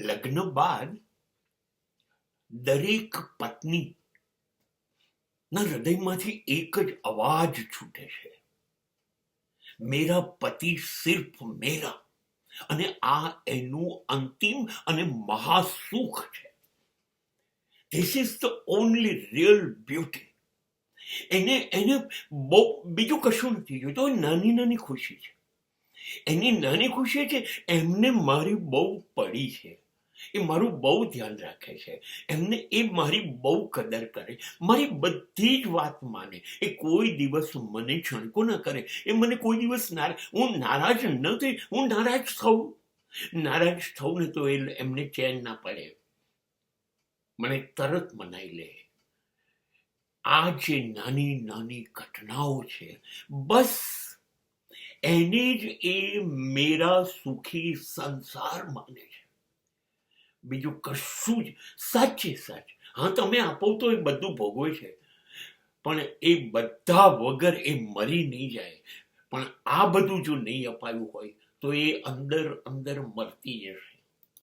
લગ્ન બાદ દરેક પત્ની ના હૃદયમાંથી એક જ અવાજ છૂટે છે, મેરા પતિ સિર્ફ મેરા. અને આ એનું અંતિમ અને મહાસુખ છે. This is the only real beauty. એને એને બહુ બીજું કશું નથી જોઈતું. નાની નાની ખુશી છે, એની નાની ખુશી છે. એમને મારી બહુ પડી છે, એ મારું બહુ ધ્યાન રાખે છે, એમને એ મારી બહુ કદર કરે, મારી બધી જ વાત માને. એ કોઈ દિવસ મને છણકો ના કરે. એ મને કોઈ દિવસ હું નારાજ ન થઈ, હું નારાજ થઉં ને તો એમને ચેન ના પડે, મને તરત મનાઈ લે. આ જે નાની નાની ઘટનાઓ છે, બસ એને જ એ મેરા સુખી સંસાર માને છે. બીજું કશું જ સાચે સાચ. હા, તમે આપો તો એ બધું ભોગવે છે, પણ એ બધા વગર એ મરી નહીં જાય. પણ આ બધું જો નહીં અપાયું હોય તો એ અંદર અંદર મરતી જશે.